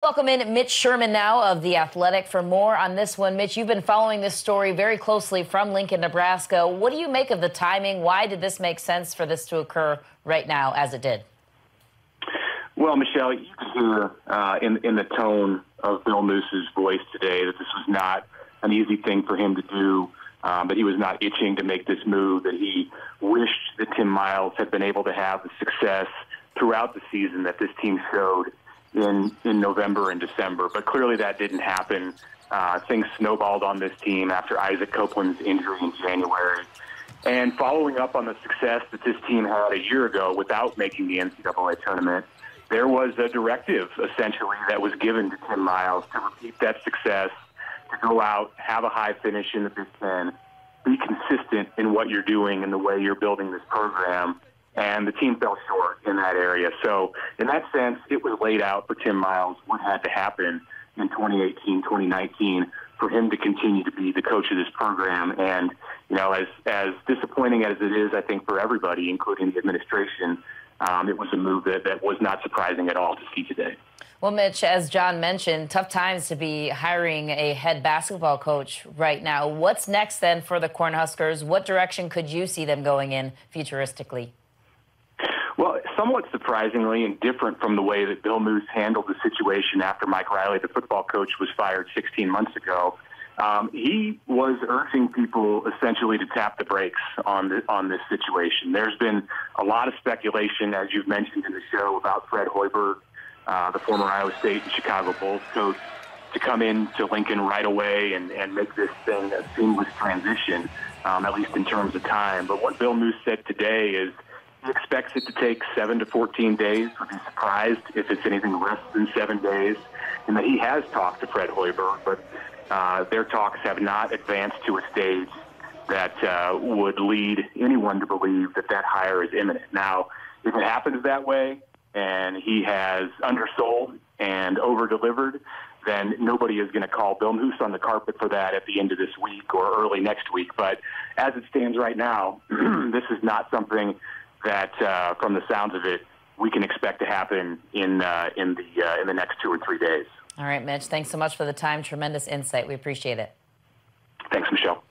Welcome in Mitch Sherman now of The Athletic for more on this one. Mitch, you've been following this story very closely from Lincoln, Nebraska. What do you make of the timing? Why did this make sense for this to occur right now as it did? Well, Michelle, you can hear in the tone of Bill Moose's voice today that this was not an easy thing for him to do, that he was not itching to make this move, that he wished that Tim Miles had been able to have the success throughout the season that this team showed in November and December. But clearly that didn't happen. Things snowballed on this team after Isaac Copeland's injury in January. And following up on the success that this team had a year ago without making the NCAA tournament, there was a directive, essentially, that was given to Tim Miles to repeat that success, to go out, have a high finish in the Big Ten, be consistent in what you're doing and the way you're building this program. And the team fell short in that area. So in that sense, it was laid out for Tim Miles what had to happen in 2018, 2019 for him to continue to be the coach of this program. And, you know, as disappointing as it is, I think, for everybody, including the administration, it was a move that was not surprising at all to see today. Well, Mitch, as John mentioned, tough times to be hiring a head basketball coach right now. What's next then for the Cornhuskers? What direction could you see them going in futuristically? Well, somewhat surprisingly and different from the way that Bill Moose handled the situation after Mike Riley, the football coach, was fired 16 months ago. He was urging people essentially to tap the brakes on this situation. There's been a lot of speculation, as you've mentioned in the show, about Fred Hoiberg, the former Iowa State and Chicago Bulls coach, to come into Lincoln right away and make this thing a seamless transition, at least in terms of time. But what Bill Moose said today is he expects it to take 7 to 14 days. Would be surprised if it's anything less than 7 days. And that he has talked to Fred Hoiberg, but their talks have not advanced to a stage that would lead anyone to believe that that hire is imminent. Now, if it happens that way and he has undersold and over-delivered, then nobody is going to call Bill Moose on the carpet for that at the end of this week or early next week. But as it stands right now, this is not something that, from the sounds of it, we can expect to happen in the next 2 or 3 days. All right, Mitch, thanks so much for the time. Tremendous insight. We appreciate it. Thanks, Michelle.